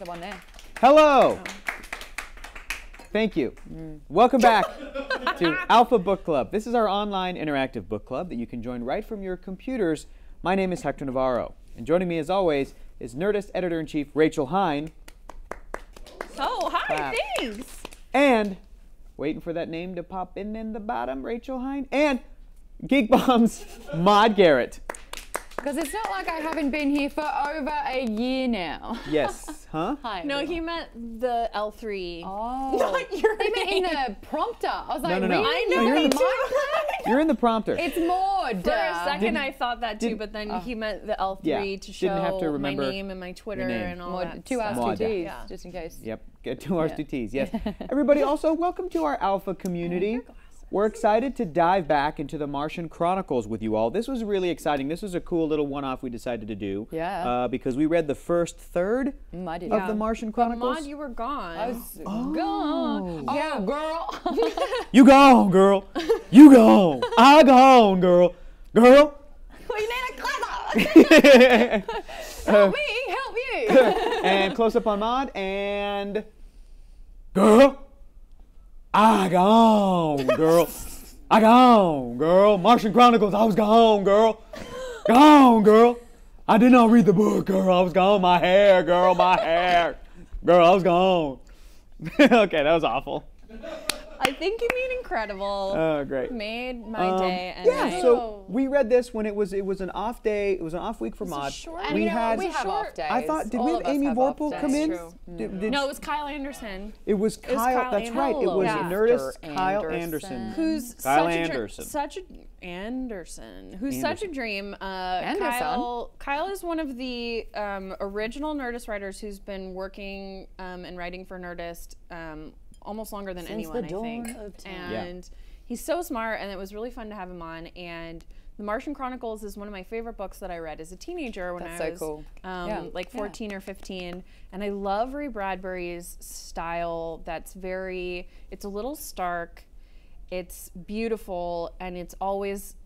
the one there. Hello. Thank you. Welcome back to Alpha Book Club. This is our online interactive book club that you can join right from your computers. My name is Hector Navarro, and joining me as always is Nerdist Editor-in-Chief Rachel Hine. Oh, hi, thanks. And, waiting for that name to pop in the bottom, Rachel Hine. And Geek Bombs, Maude Garrett. Because it's not like I haven't been here for over a year now. Yes. Huh? Hi. No, he meant the L3. Oh. Not your He meant in name. the prompter. I was like, No. really? I No, know, you're in me the- too. You're in the prompter. It's Maude. For a second, Didn't- I thought that too, didn't- but then he meant the L3 Yeah, to show didn't have to my remember name and my Twitter your name. and all Maude, that 2 R's, stuff. 2 T's, Yeah. just in case. Yep, get 2 R's, Yeah. 2 T's, yes. Everybody also, welcome to our Alpha community. We're excited to dive back into the Martian Chronicles with you all. This was really exciting. This was a cool little one-off we decided to do. Yeah. Because we read the first third I did. of the Martian Chronicles. Maude, you were gone. I was gone. Yeah. Oh, girl. You gone, girl. You gone. I gone, girl. Girl. We need a clever. Help me, help you. And close up on Maude and girl. I gone, girl. I gone, girl. Martian Chronicles, I was gone, girl. Gone, girl. I did not read the book, girl. I was gone. My hair, girl, my hair. Girl, I was gone. Okay, that was awful. I think you mean incredible. Oh, great. Made my day. And Yeah, I- so we read this when it was an off day. It was an off week for Maude. short- And We you know, had. we have off days. I thought, did All we of have us Amy have off Vorpal days. come in? True. Did- No, it was Kyle Anderson. It was Kyle. Kyle That's right. It was Yeah. Nerdist Mr. Kyle Anderson. Anderson. Who's Kyle such Anderson. who's such a dream. Kyle is one of the original Nerdist writers who's been working and writing for Nerdist almost longer than Since anyone, the dawn I think. of time. And he's so smart, and it was really fun to have him on. And The Martian Chronicles is one of my favorite books that I read as a teenager when That's I so was cool. Yeah. like 14 or 15. And I love Ray Bradbury's style. It's a little stark, it's beautiful, and it's always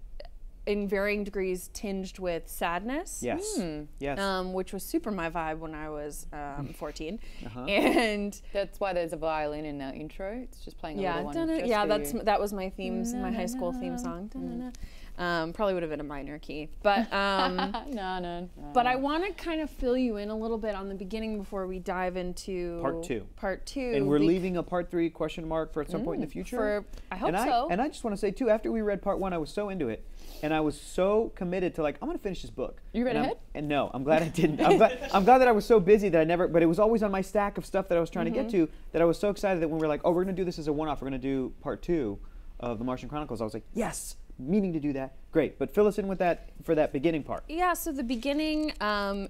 in varying degrees tinged with sadness. Yes. Yes. Which was super my vibe when I was 14. Uh-huh. And That's why there's a violin in the intro. It's just playing a yeah, little one. Just yeah, for you. that was my themes, my high school theme song. Probably would have been a minor key, but No. but I want to kind of fill you in a little bit on the beginning before we dive into Part two. Part 2. And we're leaving a part 3 question mark for at some point in the future. I hope and so. And I just want to say too, after we read part 1, I was so into it, and I was so committed to like, I'm going to finish this book. You read and ahead? And no, I'm glad I didn't. I'm glad that I was so busy that I never. But it was always on my stack of stuff that I was trying to get to. That I was so excited that when we were like, oh, we're going to do this as a one-off. We're going to do part 2 of the Martian Chronicles. I was like, yes, meaning to do that. Great. But fill us in with that for that beginning part. Yeah, so the beginning,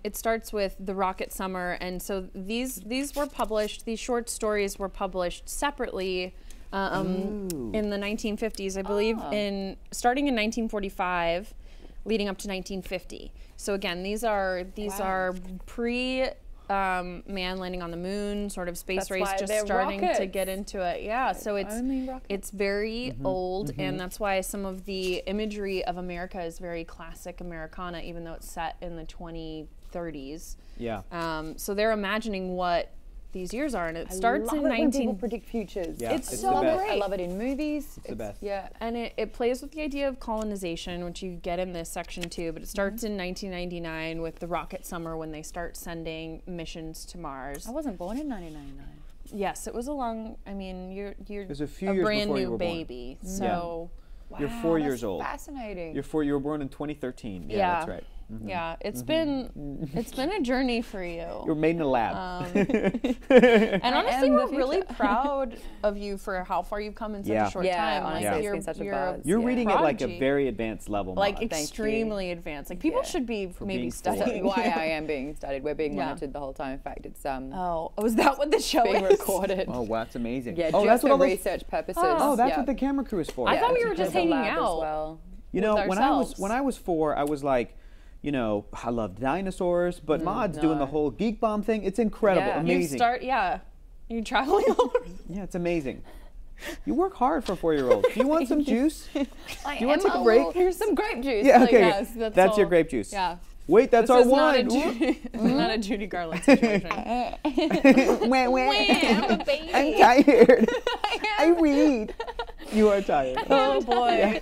it starts with the Rocket Summer, and so these were published. These short stories were published separately in the 1950s, I believe, starting in 1945, leading up to 1950. So again, these are pre. Man landing on the moon, sort of space That's race, why just they're starting to rockets. get into it. Yeah, so only rockets. it's very old, and that's why some of the imagery of America is very classic Americana, even though it's set in the 2030s. Yeah. So they're imagining what these years are, and it I starts love in it when 19. people predict futures. Yeah, It's it's so the best. great. I love it in movies. It's the best. Yeah. And it plays with the idea of colonization, which you get in this section too, but it starts in 1999 with the Rocket Summer when they start sending missions to Mars. I wasn't born in 1999. Yes, it was a long, I mean, you're was a few a years brand before you new were born. baby, so You're Wow, 4 that's years old. Fascinating. You were born in 2013. Yeah, Yeah. that's right. yeah, it's been a journey for you. You were made in a lab. And honestly, am we're the really future. proud of you for how far you've come in such Yeah. a short Yeah, time. honestly, it's you're, been such a you're buzz. You're Yeah. reading at like a Prodigy. very advanced level. like Maude. you. extremely advanced. Like people Yeah. should be maybe being studying. why I am being studied. We're being Yeah. monitored the whole time. In fact, it's Oh, was that what the show being is? recorded. Oh, wow, that's amazing. Yeah, oh, just that's what for all those. research purposes. Oh, that's yeah. what the camera crew is for. I thought we it's were just a hanging lab as out. well. You know, with when ourselves. I was 4, I was like, you know, I love dinosaurs, but Maude's doing the no. whole geek bomb thing. It's incredible, Yeah. amazing. You're traveling all over. Yeah, it's amazing. You work hard for a 4-year-old. Do you want some juice? I you wanna am take a break? Here's some grape juice. Yeah, Like, okay. yes, That's your all. grape juice. Yeah. Wait, that's This our is not a one. Judy, not a Judy Garland situation. Wah, wah. I'm a baby. I'm tired. I read. You are tired. Oh boy.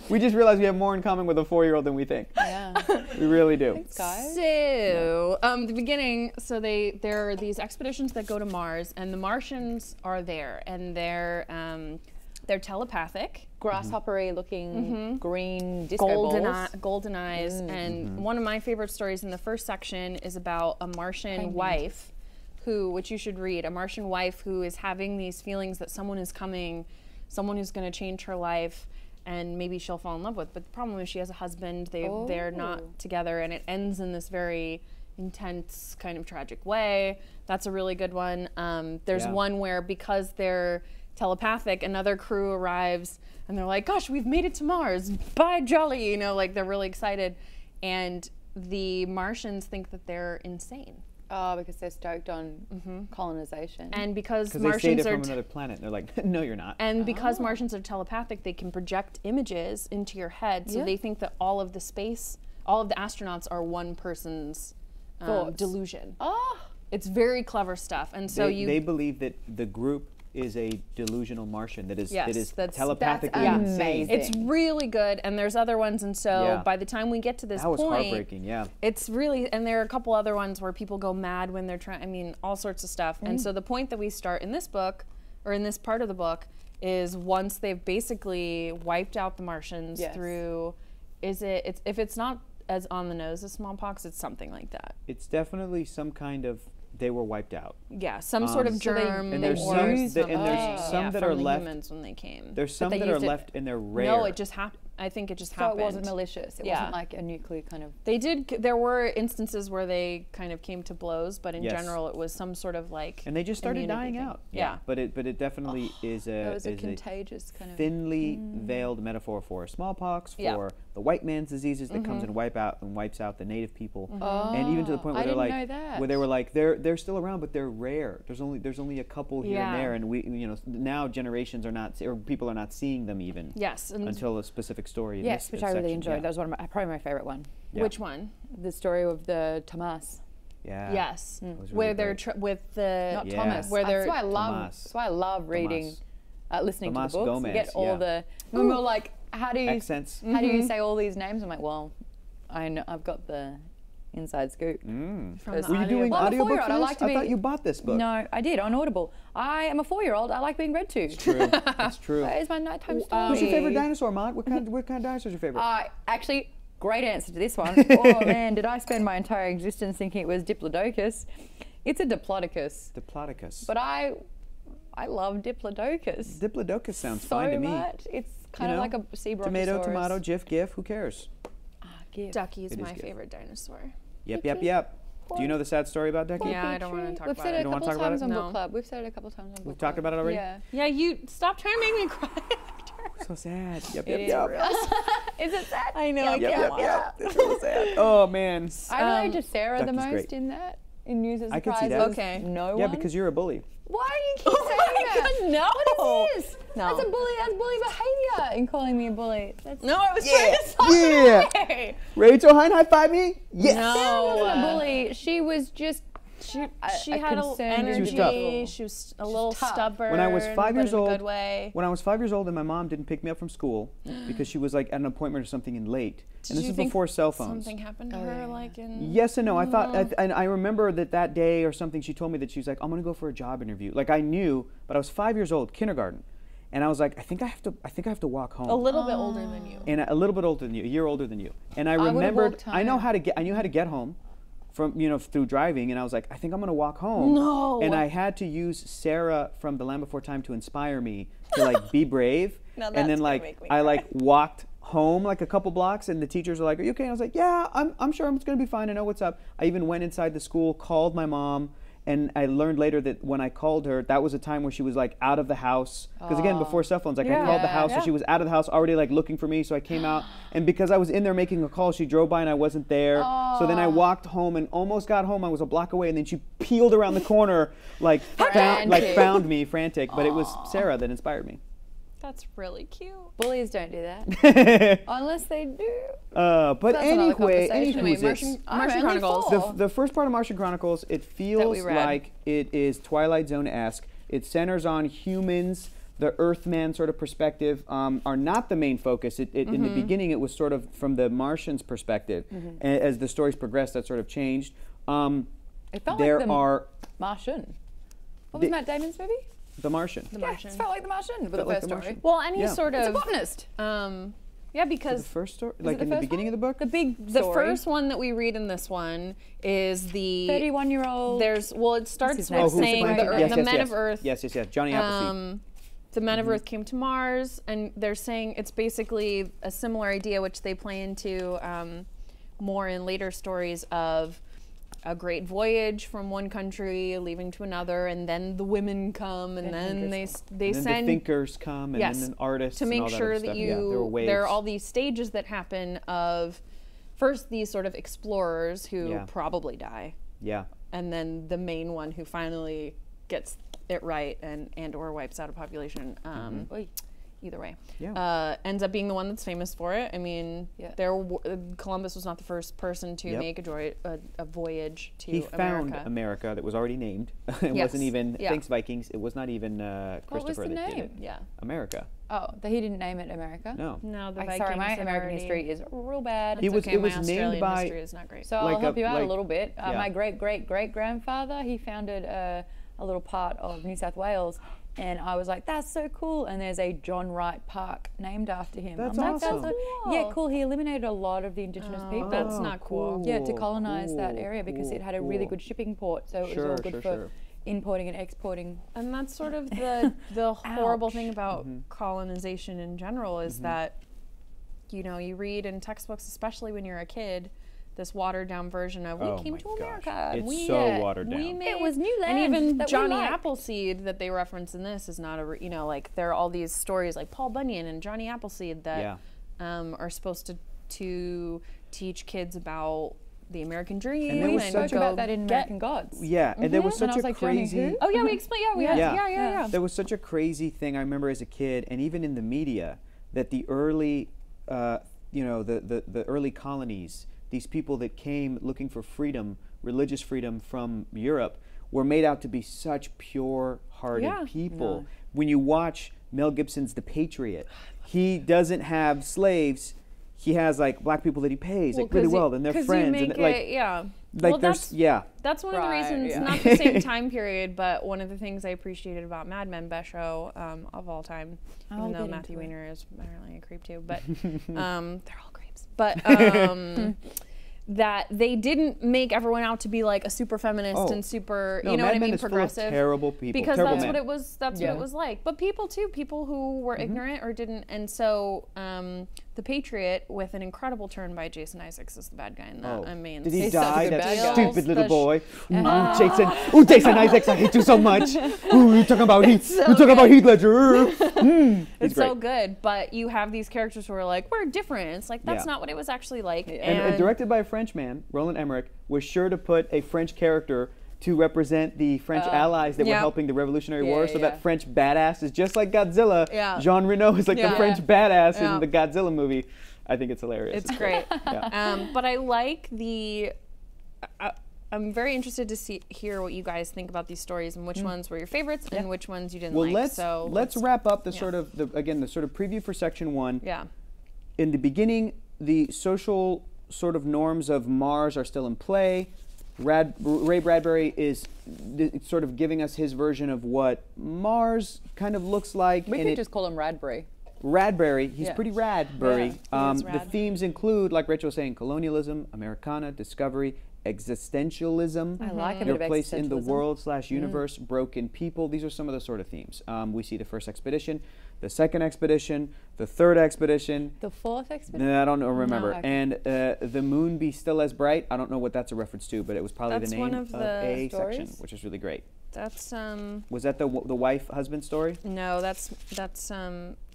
We just realized we have more in common with a 4-year-old than we think. Yeah. We really do. Thanks, guys. So, the beginning, so there are these expeditions that go to Mars, and the Martians are there, and they're telepathic, Grasshoppery looking green disco balls. golden eyes, and one of my favorite stories in the first section is about a Martian wife which you should read, a Martian wife who is having these feelings that someone is coming, someone who's going to change her life, and maybe she'll fall in love with. But the problem is she has a husband, they're not together, and it ends in this very intense kind of tragic way. That's a really good one. There's one where, because they're telepathic, another crew arrives and they're like, gosh, we've made it to Mars, bye jolly, like they're really excited, and the Martians think that they're insane. Oh, because they're stoked on colonization. And because they Martians stayed are from another planet. They're like, no, you're not. and because Martians are telepathic, they can project images into your head, so they think that all of the astronauts are one person's delusion. Oh, It's very clever stuff, and so they believe that the group is a delusional Martian that is that's telepathically that's insane. amazing. it's really good, and there's other ones, and so by the time we get to this That was point, heartbreaking, yeah. it's really, and there are a couple other ones where people go mad when they're trying, all sorts of stuff. And so the point that we start in this book, or in this part of the book, is once they've basically wiped out the Martians through, if it's not as on the nose as smallpox, it's something like that. It's definitely some kind of, they were wiped out. Yeah, some sort of germ. And there's some that are from the left. Humans when they came. There's some that are left and they're rare. No, it just happened. I think it just so happened. it wasn't malicious. It wasn't like a nuclear kind of. They did. There were instances where they kind of came to blows, but in general, it was some sort of like. And they just started dying thing. out. Yeah. But it definitely is It was a contagious kind of. thinly veiled metaphor for smallpox, for the white man's diseases that comes and wipes out the native people, and even to the point where they're like, where they were like, they're still around, but they're rare. There's only a couple here and there, and we now generations are not, or people are not seeing them even. Yes. Until a specific story. Yes, which I really enjoyed. That was probably my favorite one. Yeah. Which one? The story of the Tomas. Yeah. Yes. Really where they're great. with the Not Thomas. Where they're That's why I love. Tomas. That's why I love reading, listening Tomas to the books. Gomez, You get all the. When we're like, how do you accents. How do you say all these names? I'm like, well, I know I've got the inside scoop. from Were the Were you doing Well, I'm a audiobooks 4-year-old. for I this? like to I be- thought you bought this book. No, I did on Audible. I am a 4-year-old. I like being read to. True. That's true. That is my nighttime story. Who's your favorite dinosaur, Maude? What kind of dinosaur is your favorite? Actually, great answer to this one. Oh man, did I spend my entire existence thinking it was Diplodocus? It's a Diplodocus. Diplodocus. But I love Diplodocus. Diplodocus sounds so fine to me. much. It's kind of like a sea Tomato, tomato, gif, who cares? Ducky is It is my good. favorite dinosaur. Yep. Do you know the sad story about Ducky? Yeah, I don't want to talk We've about said it. it You a don't wanna couple talk about times it? on No. Book Club. We've said it a couple times on Book Club. We've talked about it already? Yeah. Yeah, you stop trying to make me cry. So sad. Yep. It is Is it sad? I know. Yep. It's so sad. Oh man. I relate to Sarah the Ducky's most great. in that. In News as I can see that. Prizes. Okay. No Yeah, one. because you're a bully. Why do you keep saying that? No. What is this? No. That's a bully. That's bully behavior in calling me a bully. That's No, I was trying to stop Yeah. it. Rachel Hine, high five me. Yes. Sarah wasn't a No. bully. She was just. She a had a concerned energy. She was tough. She was a little tough. stubborn. When I was 5 but years in a old, good way. when I was 5 years old and my mom didn't pick me up from school because she was like at an appointment or something and late. Did And this you is think before cell phones. Something happened to her, like in. Yes and no. I thought, and I remember that day or something, she told me that she was like, I'm going to go for a job interview. Like I knew, but I was 5 years old, kindergarten. And I was like, I think I have to walk home. A little bit older than you. And a little bit older than you, a year older than you. And I would've remembered, walked I knew home. how to get home from, through driving. And I was like, I think I'm going to walk home. No. And I had to use Sarah from The Land Before Time to inspire me to like be brave. Now And that's then gonna like, make me I cry. like walked home like a couple blocks and the teachers were like, are you okay? And I was like, yeah, I'm sure I'm going to be fine. I know what's up. I even went inside the school, called my mom. And I learned later that when I called her, that was a time where she was like out of the house. Because again, before cell phones, like I called the house, so she was out of the house already like looking for me. So I came out, and because I was in there making a call, she drove by and I wasn't there. So then I walked home and almost got home. I was a block away, and then she peeled around the corner, like found me frantic. But it was Sarah that inspired me. That's really cute. Bullies don't do that. Unless they do. But That's another anyway, conversation. Anyway, Martian, Martian Chronicles. the first part of Martian Chronicles, it feels we read. like it is Twilight Zone-esque. It centers on humans. The Earthman sort of perspective are not the main focus. In the beginning, it was sort of from the Martians' perspective. As the stories progressed, that sort of changed. It felt There like the are Martian. What was Matt Damon's movie? The Martian. The Yeah, Martian. it felt like the Martian, but the Felt like first The story. Martian. Well, any Yeah. sort It's a of botanist. yeah, The because first story, it like the in the first beginning one? of the book. the story. first one that we read in this one is the 31-year-old. there's it starts his with name? who's saying planting- the, yes, the yes, men yes. of Earth. Yes, Johnny Appleseed. The men of Earth came to Mars, and they're saying it's basically a similar idea, which they play into more in later stories of a great voyage from one country leaving to another, and then the women come, and then they And then send the thinkers come, and yes, then the artists to and make all that sure other that stuff. you Yeah, there were waves. there are all these stages that happen of first these sort of explorers who Yeah. probably die, Yeah. and then the main one who finally gets it right and or wipes out a population. Either way, Yeah. ends up being the one that's famous for it. I mean, Yeah. Columbus was not the first person to Yep. make a voyage to He America. found America that was already named. It Yes. wasn't even, Yeah. thanks Vikings, it was not even What was Christopher the that did name? it. Yeah. America. Oh, he didn't name it America. No. No, the I'm Vikings sorry, my have American already- history is real bad. He It's was- okay, it was my named Australian by- history is not great. So Like I'll help you out like- a little bit. yeah. My great-great-great-grandfather, he founded a little part of New South Wales, and I was like, that's so cool. And there's a John Wright Park named after him. That's I'm like, awesome. yeah, cool. He eliminated a lot of the indigenous people. That's not cool. Yeah, to colonize that cool, area because it had a cool, really cool. good shipping port, so it Sure, was all good sure, for sure. importing and exporting. And that's sort of the horrible Ouch. thing about colonization in general is that, you know, you read in textbooks, especially when you're a kid, this watered down version of Oh we came my to gosh. America. It's And we so watered we down. made, It was new and land even that we Johnny liked. Appleseed that they reference in this is not you know, like there are all these stories like Paul Bunyan and Johnny Appleseed that are supposed to teach kids about the American dream. And there was We such spoke a- about that in American Gods. Yeah, and there was And such I a was like, Johnny, crazy... who? Oh yeah, we explained. Yeah, we had, Yeah. yeah. There was such a crazy thing I remember as a kid, and even in the media, that the early, the early colonies, these people that came looking for freedom, religious freedom from Europe, were made out to be such pure-hearted Yeah. people. When you watch Mel Gibson's The Patriot, he doesn't have slaves. He has like black people that he pays like really well, and they're friends. You make and like, it, yeah. like well, there's that's one of the Right, reasons, yeah. not the same time period, but one of the things I appreciated about Mad Men, best show of all time, I'll even though get Matthew into it. Weiner is apparently a creep too, but they're all creeps. But that they didn't make everyone out to be like a super feminist and super, no, you know Mad what I Men mean, is full of progressive. terrible people, Because terrible that's men. what it was. That's Yeah. what it was like. But people too, people who were ignorant or didn't. And so, The Patriot, with an incredible turn by Jason Isaacs, is the bad guy in that. Oh. I mean, Did he He's such a die? good That bad guy. stupid little The boy. Jason Isaacs, I hate you so much. Ooh, you're talking about Heath. so You're talking about good. Heath Ledger. He's It's great. so good, but you have these characters who are like, we're different. It's like, that's Yeah. not what it was actually like. And directed by a French man, Roland Emmerich, was sure to put a French character to represent the French allies that were Yeah. helping the Revolutionary Yeah, War. So yeah. that French badass is just like Godzilla. Yeah. Jean Reno is like the Yeah. French badass Yeah. in the Godzilla movie. I think it's hilarious. It's great. Yeah. But I like I'm very interested to hear what you guys think about these stories and which ones were your favorites and which ones you didn't Well, like. let's wrap up the sort of the sort of preview for section 1. Yeah. In the beginning, the social sort of norms of Mars are still in play. Ray Bradbury is sort of giving us his version of what Mars kind of looks like. We and could just call him Radbury. Radbury, he's Yeah. pretty Radbury. Yeah, he is The rad. themes include, like Rachel was saying, colonialism, Americana, discovery, existentialism. I like a bit Your of place in the existentialism. world/universe, broken people. These are some of the sort of themes. We see the first expedition, the second expedition, the third expedition. The fourth expedition? No, I don't know, remember. okay. And the moon be still as bright. I don't know what that's a reference to, but it was probably That's the one name of of the a stories? section, which is really great. That's Was that the wife-husband story? no, that's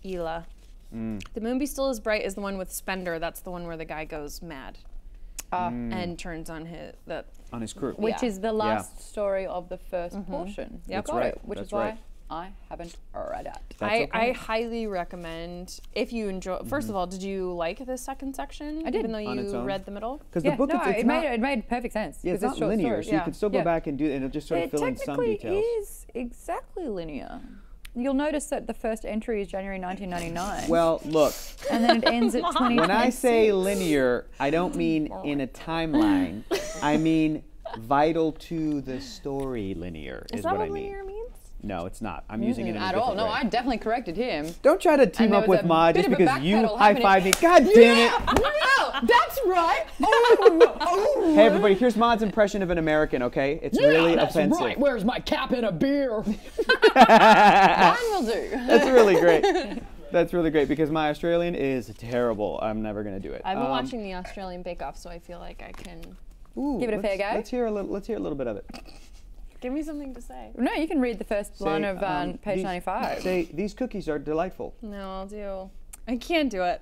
Ela. The Moon Be Still As Bright is the one with Spender. That's the one where the guy goes mad and turns on On his crew. Which Yeah. is the last story of the first portion. Yep. That's Got right. it, which That's is why right. I haven't read it. I highly recommend if you enjoy. First of all, did you like the second section? I did. Even though On its you own? read the middle. Because the book, it's it not, made perfect sense. yeah, it's 'cause not short linear, stories. so you can still go back and do it, and it'll just sort of fill in some technically details. is exactly linear. You'll notice that the first entry is January 1999. Well, look, and then it ends at 2026. when I say linear, I don't mean in a timeline. I mean vital to the story linear is that what I what mean. linear means? No, it's not. I'm using it in a at different all. No, way. I definitely corrected him. Don't try to team there up was with a Ma bit just of a because you backpedal high-five me. happening. God damn it! Wow, that's right. Hey, everybody, here's Maud's impression of an American, okay? It's really offensive. Right. Where's my cap and a beer? Mine will do. That's really great. That's really great because my Australian is terrible. I'm never going to do it. I've been watching the Australian Bake Off, so I feel like I can. Ooh, Give it a fair go. Let's hear a little bit of it. Give me something to say. No, you can read the first line Say, of page 95. Say, these cookies are delightful. No, I'll do. I can't do it.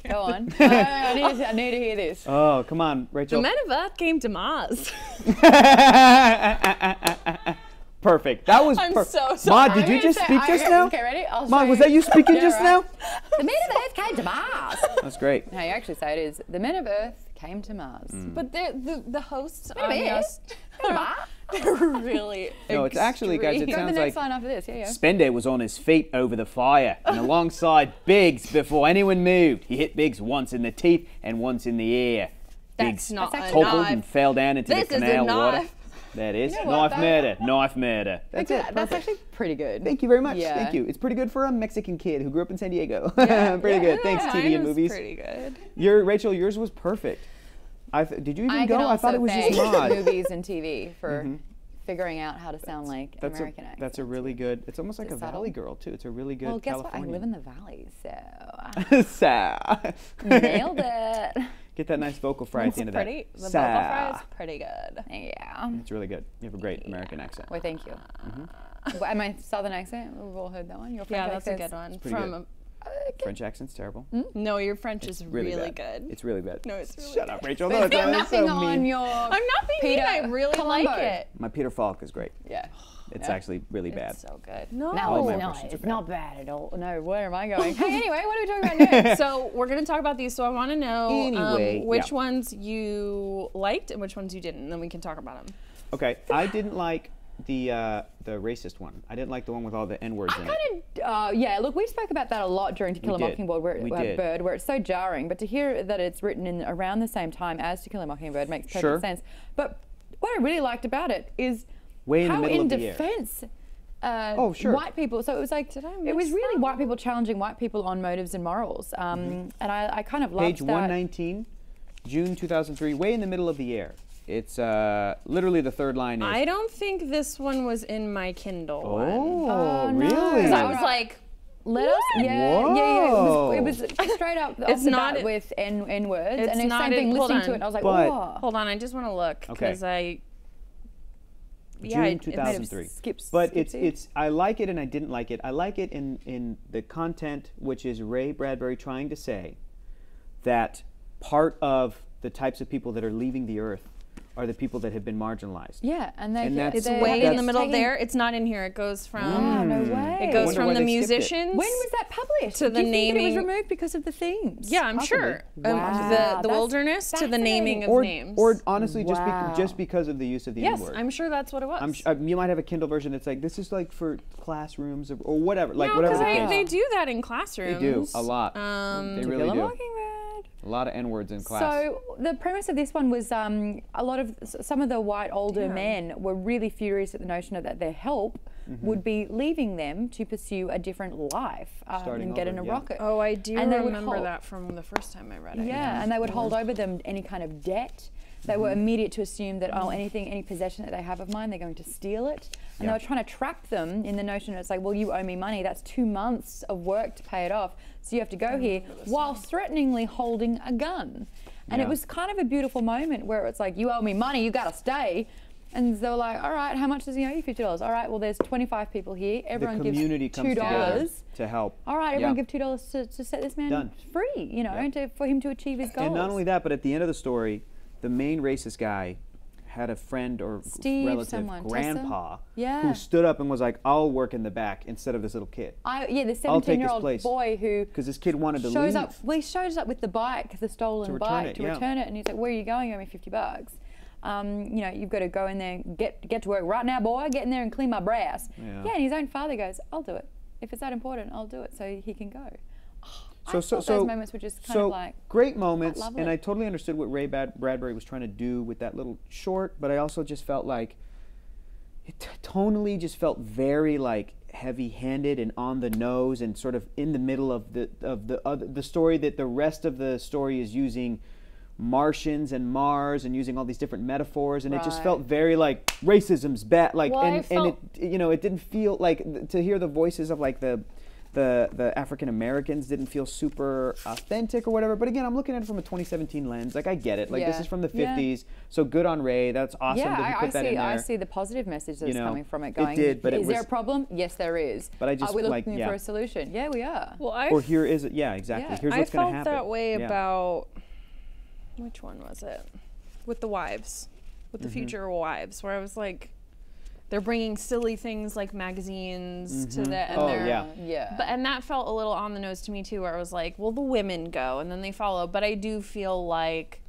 Go on. I need to hear this. Oh, come on, The Rachel. men of Earth came to Mars. Perfect. That was I'm perfect. so sorry. Ma, did you just speak just now? Okay, ready? I'll Ma, show was that you speaking Yeah, just right. now? The men of Earth came to Mars. That's great. How you actually say it is, the men of Earth came to Mars. But the hosts on Wait a the minute. they're really No, it's actually, guys, it extreme. Go to the sounds next like line after this. Yeah. Spender was on his feet over the fire and alongside Biggs before anyone moved. He hit Biggs once in the teeth and once in the ear. That's Biggs not a toppled and knife. fell down into This the is a canal water. knife. That is You know what, knife though? murder. Knife murder. That's it. That's actually pretty good. Thank you very much. Yeah. Thank you. It's pretty good for a Mexican kid who grew up in San Diego. Pretty good. Thanks, Mine TV and was movies. pretty good. Rachel, yours was perfect. Did you even I go? can I thought also it was thank just Maud. movies and TV for figuring out how to sound like That's American a accents. really good. It's almost like a subtle? valley girl too. It's a really good Well, guess what? I California. live in the valley, so Sa. nailed it. Get that nice vocal fry at the end of Pretty. that. The vocal Sa. fry is pretty good. Yeah. It's really good. You have a great American accent. Well, thank you. And my southern accent, we've all heard that one. Your French Yeah, that's a accent's good one. pretty From good. French accent's terrible. no, your French is Really really bad. good. It's really bad. No, it's really Shut up, Rachel. But No, it's got that's nothing so on mean. your. I'm not being mean. I really Columbo. like it. My Peter Falk is great. Yeah. It's Yeah. actually really bad. It's so good. No. No, All my it's not. impressions are It's bad. not bad at all. No, where am I going? Hey, anyway, what are we talking about next? So we're gonna talk about these. So I want to know Anyway, which yeah. ones you liked and which ones you didn't, and then we can talk about them. Okay, I didn't like the racist one. I didn't like the one with all the N words in it. Yeah, look, we spoke about that a lot during To Kill a did. Mockingbird, We did. Bird, where it's so jarring. But to hear that it's written in around the same time as To Kill a Mockingbird makes perfect Sure. sense. But what I really liked about it is Way in the how middle in of the year. defense Sure. white people. So it was like I it was miss really that? white people challenging white people on motives and morals. And I kind of loved Page that. 119, June 2003, way in the middle of the year. It's literally the third line is. I don't think this one was in my Kindle. one. Oh, no. really? 'Cause I was like, Let us, yeah. Whoa. It was straight up off It's the not- bat with N words, it's and it's not same thing. in- hold Listening to on. it, and I was like, But- oh. hold on, I just want to look Okay. because June it- 2003. skips- But skipsy. it's I like it and I didn't like it. I like it in the content, which is Ray Bradbury trying to say that part of the types of people that are leaving the earth are the people that have been marginalized. Yeah, and they And that's- they It's way in that's the middle taking- there. It's not in here. It goes from Oh, no way. it I goes wonder from why the they skipped it. musicians. When was that published? to Do the you think naming- it was removed because of the themes? Yeah, I'm Possibly. sure. Wow. The That's wilderness to the naming of fascinating. names. Or honestly, Wow. just because of the use of the yes, N-word. I'm sure that's what it was. You might have a Kindle version that's like, this is like for classrooms or whatever, like no, whatever because the case. they do that in classrooms. They do, a lot. They To really Kill a do. Mockingbird. A lot of N-words in class. So the premise of this one was a lot of some of the white older men were really furious at the notion of that their help would be leaving them to pursue a different life Starting and get over, in a yeah. rocket. Oh, I do And they would remember hold- that from the first time I read it. Yeah, and they would hold over them any kind of debt. They were immediate to assume that any possession that they have of mine, they're going to steal it. And Yeah. they were trying to trap them in the notion it's like, well, you owe me money. That's 2 months of work to pay it off. So you have to go here while threateningly holding a gun. And Yeah. it was kind of a beautiful moment where it's like, you owe me money, you got to stay. And they were like, all right, how much does he owe you? $50. All right, well, there's 25 people here. Everyone the gives community comes together $2. to help. All right, everyone Yeah. give $2 to set this man Done. free, you know, Yeah. for him to achieve his goals. And not only that, but at the end of the story, the main racist guy had a friend or Steve, relative, someone, grandpa, Tessa? Yeah. who stood up and was like, "I'll work in the back instead of this little kid." Yeah, the I'll take his 17-year-old place. boy who Because this kid wanted to shows leave. up. Well, he shows up with the bike, the stolen bike, to return it, and he's like, "Where are you going? Owe me $50. You know, you've got to go in there, and get to work right now, boy. Get in there and clean my brass." Yeah. Yeah, and his own father goes, "I'll do it. If it's that important, I'll do it, so he can go." I So thought those moments were just kind of like great moments, lovely. and I totally understood what Ray Bradbury was trying to do with that little short, but I also just felt like it tonally just felt very like heavy-handed and on the nose, and sort of in the middle of the story that the rest of the story is using Martians and Mars and using all these different metaphors, and it just felt very like racism's bad, like, Well, and it, you know, it didn't feel like to hear the voices of like the African Americans didn't feel super authentic or whatever. But again, I'm looking at it from a 2017 lens. Like, I get it. Like, this is from the 50s. So good on Ray. That's awesome that he put that in there. I see the positive message that's coming from it. Going, it did, but is there a problem? Yes, there is. But I just are we like, looking for a solution? Yeah, we are. Well, or here is it. Yeah, exactly. Here's what's going to happen. I felt that way about, which one was it? With the wives, with the future wives, where I was like, they're bringing silly things like magazines to that, and and that felt a little on the nose to me too, where I was like, well, the women go and then they follow. But I do feel like,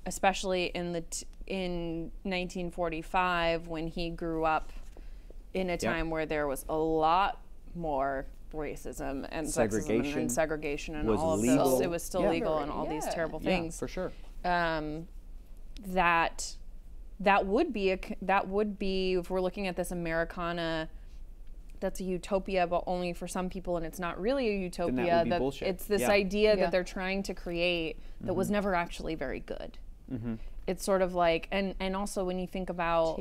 especially in 1945, when he grew up in a time where there was a lot more racism and sexism and segregation and all of this, it was still legal and all these terrible things. For sure. That would be if we're looking at this Americana, that's a utopia, but only for some people, and it's not really a utopia. That it's this idea that they're trying to create that was never actually very good. It's sort of like, and also when you think about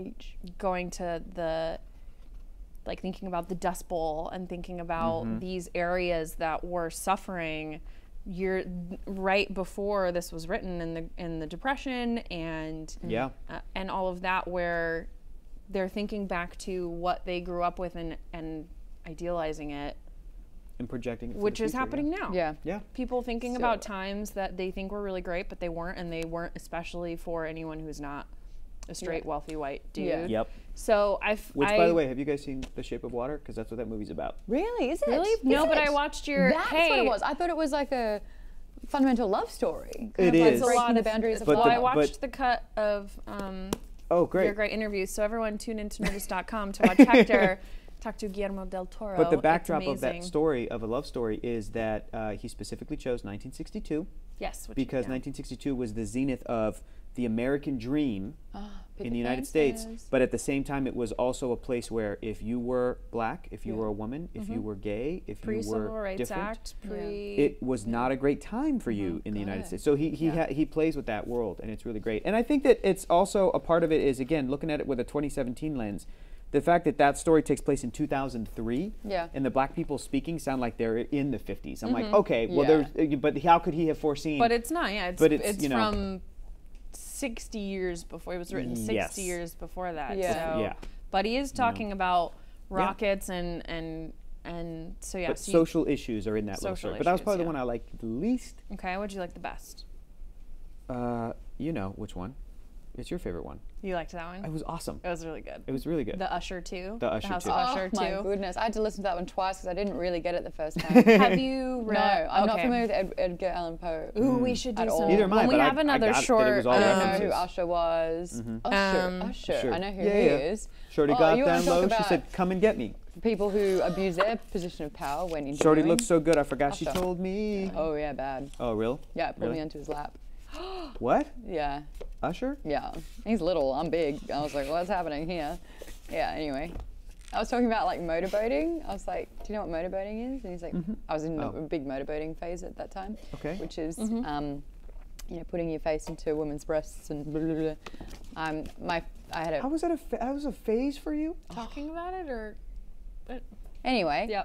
going to thinking about the Dust Bowl and thinking about these areas that were suffering right before this was written in the Depression and all of that, where they're thinking back to what they grew up with and idealizing it and projecting it, which is happening now. Yeah. People thinking about times that they think were really great, but they weren't, and they weren't, especially for anyone who's not a straight wealthy white dude. So Which, by the way, have you guys seen The Shape of Water? Because that's what that movie's about. Really? Is it? Really? No, but I watched your. That's what it was. I thought it was like a fundamental love story. It is. Like breaking the boundaries of Well, love. I watched the cut of great. your great interviews. So everyone tune into Nerdist.com to watch Hector talk to Guillermo del Toro. But the backdrop of that story, of A Love Story, is that he specifically chose 1962. Yes. Because 1962 was the zenith of the American dream in the United States, but at the same time it was also a place where if you were black, if you were a woman, if you were gay, if you were different, it was not a great time for you in the United States. So he plays with that world, and it's really great. And I think that it's also a part of it is, again, looking at it with a 2017 lens, the fact that that story takes place in 2003 and the black people speaking sound like they're in the 50s. I'm like, okay, well, but how could he have foreseen? But it's not, it's from 60 years before. It was written 60 years before that. So, but he is talking about rockets and so But social issues are in that little story. But that was probably the one I liked the least. Okay, what'd you like the best? You know which one. It's your favorite one. You liked that one? It was awesome. It was really good. It was really good. The Usher too. The Usher House too. of Usher Oh too. my goodness! I had to listen to that one twice because I didn't really get it the first time. Have you read? No, I'm not familiar with Edgar Allan Poe. Ooh, we should do some. Neither am I. When we but have another short. I don't know who Usher was. Usher. I know who he is. Shorty got down low. She said, "Come and get me." People who abuse their position of power when interviewing. Shorty looks so good. I forgot she told me. Oh yeah, bad. Oh real? Yeah, put me onto his lap. What? Yeah. Usher? Yeah. He's little. I'm big. I was like, what's happening here? Yeah. Anyway, I was talking about like motorboating. I was like, do you know what motorboating is? And he's like, I was in a big motorboating phase at that time. Okay. Which is, you know, putting your face into a woman's breasts and blah, blah, blah. I had a. How was that a phase for you? Talking about it or? Anyway. Yeah.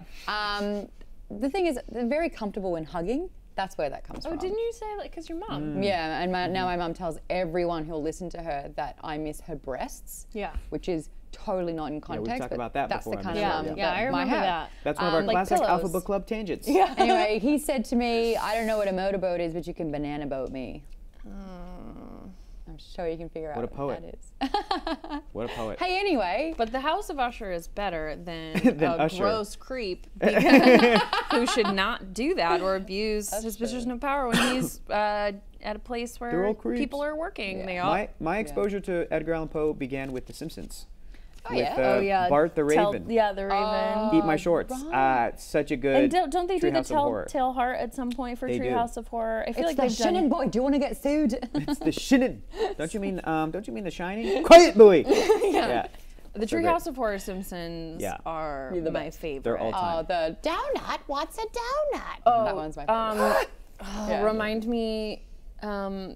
The thing is, they're very comfortable when hugging. That's where that comes from. Oh, didn't you say like because your mom? Yeah, and now my mum tells everyone who'll listen to her that I miss her breasts. Yeah. Which is totally not in context. Yeah, we've talked about that that's before. The kind of yeah, I remember that. That's one of our like classic pillows. Alpha Book Club tangents. Yeah. Anyway, he said to me, I don't know what a motorboat is, but you can banana boat me. I'm sure you can figure out What a what poet. that is. What a poet. Hey, anyway. But the House of Usher is better than Than a Usher. gross creep because, who should not do that or abuse his position of power when he's at a place They're where all creeps. people are working. Yeah. They all. My exposure to Edgar Allan Poe began with The Simpsons. Oh, with, yeah? Bart the Raven. The Raven. Eat My Shorts. It's such a good And don't they do the Treehouse of Horror. Telltale Heart at some point for They do. Treehouse of Horror? I feel It's like the they've done. Shannon boy. Do you want to get sued? It's the Shinin. Don't you mean The Shining? Quiet, boy. Yeah. The So Treehouse great. of Horror Simpsons Yeah. are You're the my best. favorite. They're all time. Oh, the donut. What's a donut? Oh, that one's my favorite. Yeah. Remind me,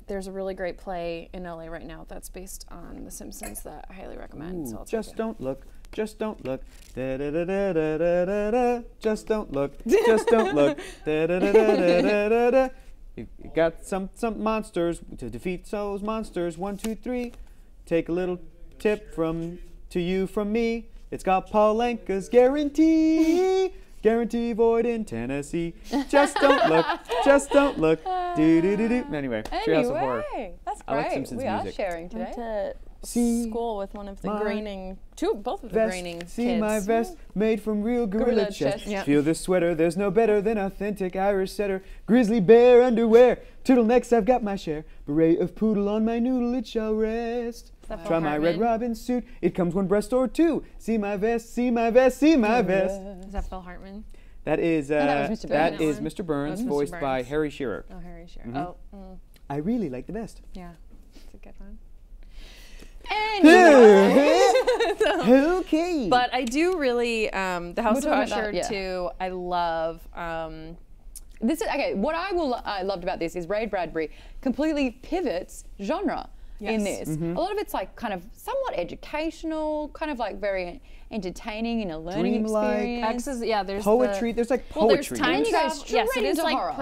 there's a really great play in LA right now that's based on The Simpsons that I highly recommend. So I'll check Just it. don't look. Just don't look. Da da da da da da da da. Just don't look. Just don't look. Da da da da da da da da. You got some monsters to defeat those monsters. 1, 2, 3. Take a little tip from me. It's got Paul Anka's guarantee. Guarantee void in Tennessee. Just don't look. Just don't look. Do do do do. Anyway, Treehouse of Horror. Anyway, that's I like great. Simpsons We are music. sharing Went today. to See school with one of the my both of the Vest, graining see kids. my vest, made from real gorilla Gorilla chest. chest. Yep. Feel this sweater, there's no better than authentic Irish setter. Grizzly bear underwear, turtlenecks, I've got my share. Beret of poodle on my noodle, it shall rest. that Try Phil my Red Hartman? Robin suit, it comes one breast or two. See my vest, see my vest, see my vest. Is that Phil Hartman? That is that was Mr. that Burns. is That one? Mr. Burns, That's Mr. voiced by Burns. Harry Shearer. Oh, Harry Shearer. Mhm. Oh, I really like the vest. yeah. It's a good one. Okay. But I do really, the House of We're talking Usher about- yeah. too, I love. This is okay. What I loved about this is Ray Bradbury completely pivots genre in Yes. this. A lot of it's like kind of somewhat educational, kind of like very entertaining in a learning Dreamlike. experience. There's Poetry, there's like Well, there's poetry. time then you go travel. Yes, it straight is into like horror.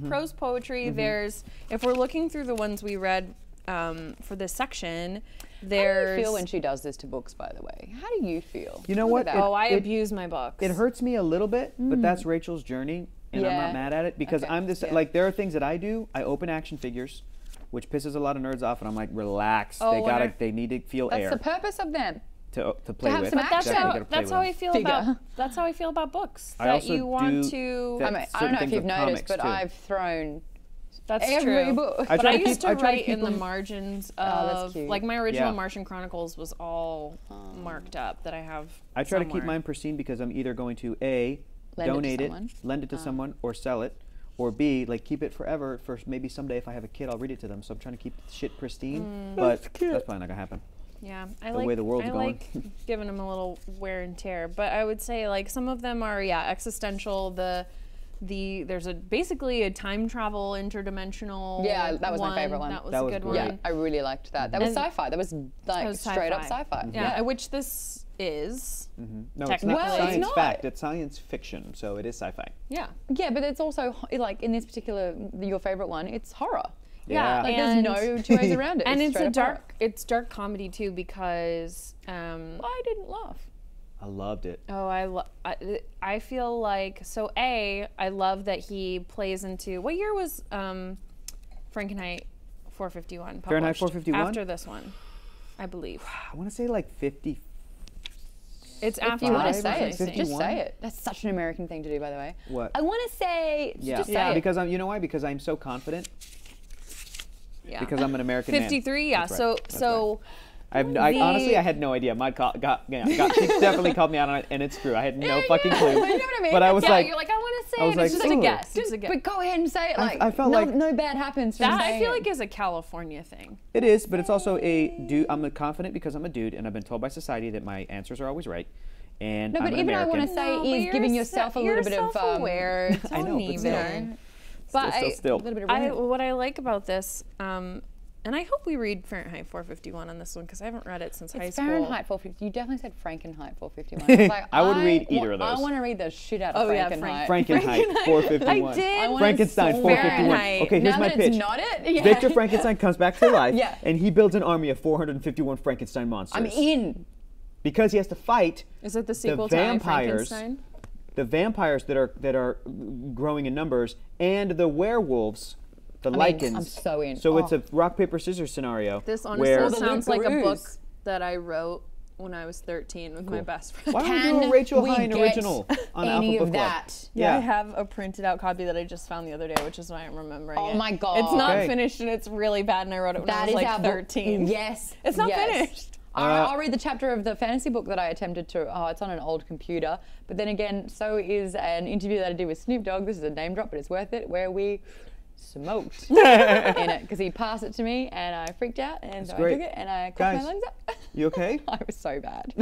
prose poetry. There's, if we're looking through the ones we read for this section, How do there's. you feel when she does this to books, by the way? How do you feel? You know Look what? at that. Oh, I It- abuse my books. It hurts me a little bit, but that's Rachel's journey, and I'm Yeah. not mad at it because Okay. I'm this Yeah. like there are things that I do. I open action figures, which pisses a lot of nerds off, and I'm like, relax. Oh, they when gotta, I- they need to feel That's air the purpose of them. to play have with. some But that's action. how Gotta play that's with how them. I feel Figure. about that's how I feel about books. I That also you want do to. that- I mean, I certain don't know if things you've with noticed, comics, but too. I've thrown That's every true. book. I But try I to keep- used to I try to write keep in the them- margins Oh, that's of cute. like my original Yeah. Martian Chronicles was all marked up that I have. I try to keep somewhere. mine pristine because I'm either going to A, Lend it to donate it, someone. lend it to someone, or sell it, or B, like keep it forever. For maybe someday if I have a kid, I'll read it to them. So I'm trying to keep shit pristine, but that's probably not gonna happen. Yeah, I the like way the world's I going. like giving them a little wear and tear, but I would say like some of them are existential. There's basically a time travel interdimensional. Yeah, that was my favorite one. That was That a was good great. Yeah, one. I really liked that. That was And- sci-fi. That was like was straight up sci-fi. sci-fi. Yeah, which this is. No, it's Technically. not Well, it's science not. fact. It's science fiction, so it is sci-fi. Yeah. Yeah, but it's also like in this particular, your favorite one, it's horror. Yeah, Like and there's no two ways around it. and it's straight a up horror. dark comedy too because I didn't laugh. I loved it. oh I feel like I love that he plays into what year was Frankenheidt 451 published? Fahrenheit 451? after this one, I believe. I want to say like 50. It's If after you want to this say one, I it, think. just 51? say it. That's such an American thing to do, by the way. What? I want to say, Yeah, just say it. because you know why? Because I'm so confident. Yeah. Because I'm an American man. 53, yeah. That's right. So That's so I honestly I had no idea. Mud she definitely called me out on it, and it's true. I had no fucking clue. But you know what I mean? But I was yeah, like, you're like I want to say I was it. It's like, just a ooh. guess. It's a guess. But go ahead and say it. Like I felt no, like- no bad happens from That I saying feel it. like is a California thing. it is, but it's also a dude. I'm confident because I'm a dude, and I've been told by society that my answers are always right. And No, I'm but an even I American. want to say No, but is you're giving se- yourself a little you're bit of self-aware. I Don't know, but even. still. But Still. a little bit of what I like about this, and I hope we read Fahrenheit 451 on this one because I haven't read it since high It's school. Fahrenheit 450. You definitely said Frankenheidt 451. I was like, I would read either of I those. want to read the shit out of Oh, yeah, Frankenheidt. Frankenheidt 451. I did. I wanna Frankenstein swear. 451. Fahrenheit. Okay, here's now my that pitch. it's not it. Yeah. Victor Frankenstein comes back to life, Yeah. and he builds an army of 451 Frankenstein monsters. I'm in. Because he has to fight Is it the sequel the to I, vampires, Frankenstein? the vampires that are growing in numbers, and the werewolves The mean, lichens. I'm so in. So it's Oh. a rock paper scissors scenario. This honestly where sounds like a book Buckaroos. that I wrote when I was 13 with my best friend. Why don't we do a Rachel we Hine get original on any Alpha of Book Club? that? Yeah, I Yeah. have a printed out copy that I just found the other day, which is why I'm remembering it. Oh my God. It's not Okay. finished and it's really bad, and I wrote it when I was like our 13. book. Yes. It's not yes. finished. I'll read the chapter of the fantasy book that I attempted to. Oh, it's on an old computer. But then again, so is an interview that I did with Snoop Dogg. This is a name drop, but it's worth it. Where we smoked in it because he passed it to me and I freaked out and so great. I took it and I coughed Guys, my lungs up. You okay? I was so bad.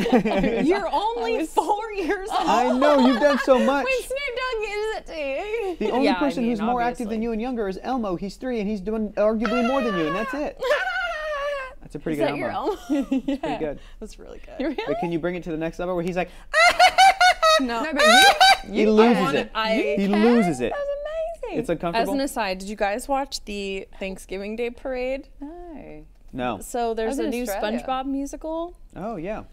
You're only 4 years old. I know, you've done so much. When Snoop Dogg gives it to you. The only Yeah, I person mean, who's more active obviously. than you and younger is Elmo. He's 3 and he's doing arguably more than you, and that's it. That's a pretty Is good that your Elmo. Elmo? Pretty good. That's really good. Really? But can you bring it to the next level where he's like, No. No, but you he loses want it. it. He loses it. That was amazing. It's As uncomfortable. an aside, did you guys watch the Thanksgiving Day parade? No. No. So there's was a in new Australia. SpongeBob musical. Oh yeah.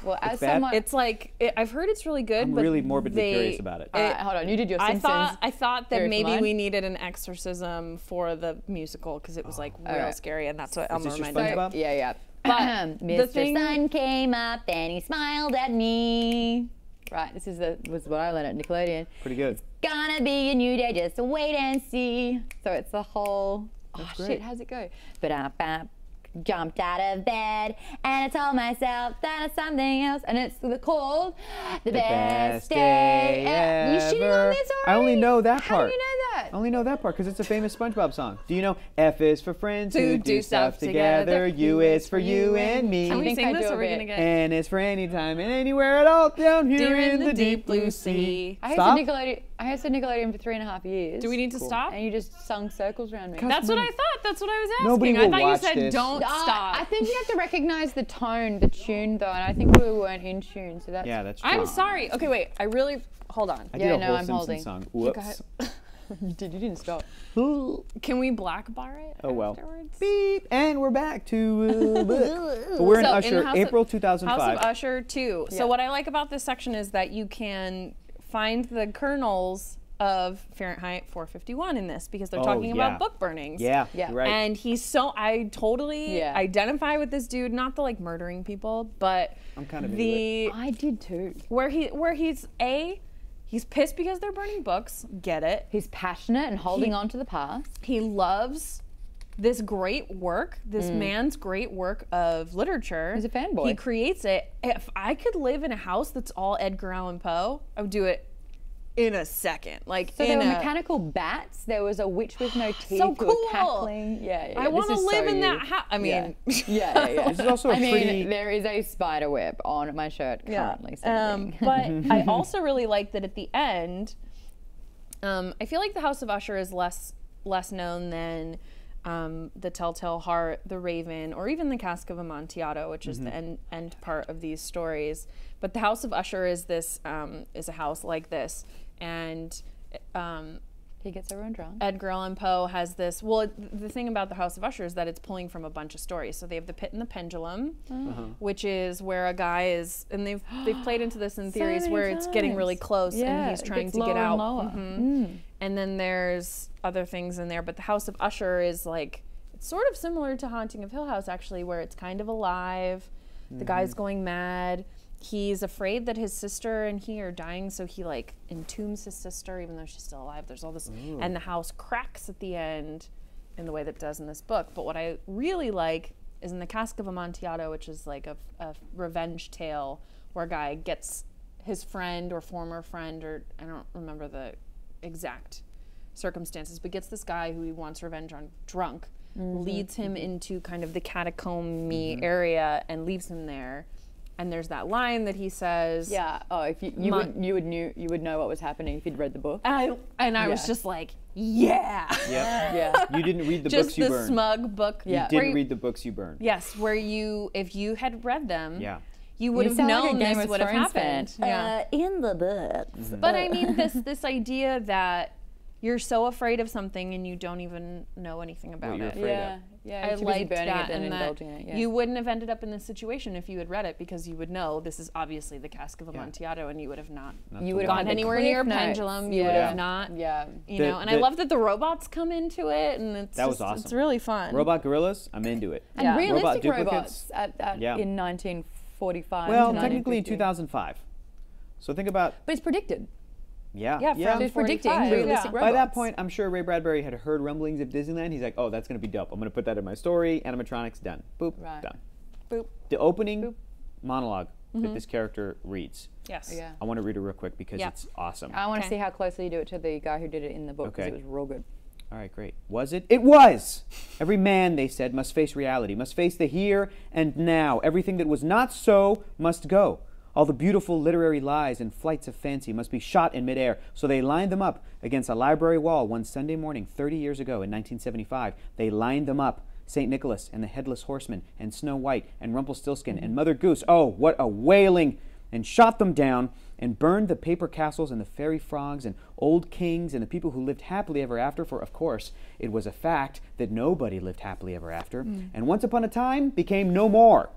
Well, as bad? someone. It's like I've heard it's really good. I'm but really morbidly they- curious about it. All right, hold on. You did your Simpsons. I thought that Theory for maybe mine. we needed an exorcism for the musical because it was like real Alright. scary, and that's what Elmo this your reminded me. SpongeBob? Yeah, yeah. But the Mr. thing- Sun came up and he smiled at me. Right, this is was what I learned at Nickelodeon. Pretty good. Gonna be a new day, just wait and see. So it's the whole. Oh great. shit, how's it go? But I jumped out of bed and I told myself that it's something else, and it's called the best day ever. You shitting on this already? I only know that How part. do you know that? I only know that part because it's a famous SpongeBob song. Do you know F is for friends who Who do do stuff stuff together? together. U is for you and me. Can we think sing I this, do a or are we bit. gonna get N is for anytime and anywhere at all down here Dear in the deep blue sea. I Stop. hosted Nickelodeon for 3.5 years. Do we need to stop? And you just sung circles around me. That's what I thought. That's what I was asking. Nobody I will thought you watch said this. don't stop. I think you have to recognize the tone, the tune, though, and I think we weren't in tune, so that's. Yeah, that's true. I'm sorry. Okay, wait. I really hold on. I Yeah, did a no, whole I'm Simpsons holding. song. You Whoops. You didn't stop. Can we black bar it? Oh well. Afterwards? Beep, and we're back to but we're in So, in Usher, the House April of- 2005. House of Usher 2. Yeah. So what I like about this section is that you can find the kernels of Fahrenheit 451 in this because they're Oh, talking yeah. about book burnings. Yeah, Yeah. you're right. And I totally Yeah. identify with this dude, not the like murdering people, but I'm kind of into the I did too. where he's pissed because they're burning books. Get it. He's passionate and holding on to the past. He loves this great work, this man's great work of literature. He's a fanboy. He creates it. If I could live in a house that's all Edgar Allan Poe, I would do it in a second. Like So there were mechanical bats. There was a witch with no teeth So who were cool. cackling. Yeah, yeah. I this want to is live so in you. that house. I mean, Yeah, yeah, yeah. This is also a I pretty. mean, there is a spider web on my shirt currently. sending. but I also really like that at the end. I feel like the House of Usher is less known than the Telltale Heart, the Raven, or even the Cask of Amontillado, which is the end part of these stories. But the House of Usher is a house like this, and He gets everyone drunk. Edgar Allan Poe has this. Well, the thing about the House of Usher is that it's pulling from a bunch of stories. So they have the Pit and the Pendulum, which is where a guy is, and they've played into this in theories many where it's getting really times. close Yeah, and he's it trying gets to get lower and out. lower. And then there's other things in there, but the House of Usher is like it's sort of similar to Haunting of Hill House actually, where it's kind of alive. The guy's going mad. He's afraid that his sister and he are dying, so he like entombs his sister even though she's still alive. There's all this, and the house cracks at the end in the way that it does in this book. But what I really like is in the Cask of Amontillado, which is like a revenge tale where a guy gets his friend or former friend, or I don't remember the exact circumstances, but gets this guy who he wants revenge on drunk, leads him into kind of the catacomb-y area and leaves him there. And there's that line that he says. Yeah. Oh, if you would know what was happening if you'd read the book. And I was Yeah. just like, yeah. Yep. Yeah. You didn't read the Just books you the burned. smug book. Yeah. You where didn't read the books you burned. Yes, where if you had read them, Yeah. you would have sound like a known Game this of would have Thrones happened. fan. Yeah. In the books. But I mean, this idea that, you're so afraid of something and you don't even know anything about you're it. afraid of. Yeah, I you're too busy liked burning that, it than and that indulging in it. Yeah. you wouldn't have ended up in this situation if you had read it, because you would know this is obviously the Cask of Amontillado, and you would have not You would have gone had the anywhere near a cliff notes. pendulum. You would have not. Yeah. You know, and I love that the robots come into it, and it's That was just, awesome. It's really fun. Robot gorillas, I'm into it. And Yeah. realistic Robot robots duplicates. in 1945. Well, to technically in 1950. 2005. So think about, But it's predicted. Yeah, So it's predicting 45, realistic yeah. robots. by that point, I'm sure Ray Bradbury had heard rumblings of Disneyland. He's like, oh, that's going to be dope. I'm going to put that in my story. Animatronics, done. Boop, Right. done. Boop. The opening monologue that this character reads. Yes. Yeah. I want to read it real quick because Yeah. it's awesome. I want to Okay. see how closely you do it to the guy who did it in the book, because Okay. it was real good. All right, great. Was it? It was! Every man, they said, must face reality, must face the here and now. Everything that was not so must go. All the beautiful literary lies and flights of fancy must be shot in midair. So they lined them up against a library wall one Sunday morning 30 years ago in 1975. They lined them up. St. Nicholas and the Headless Horseman and Snow White and Rumpelstiltskin and Mother Goose. Oh, what a wailing! And shot them down and burned the paper castles and the fairy frogs and old kings and the people who lived happily ever after, for of course it was a fact that nobody lived happily ever after, and once upon a time became no more.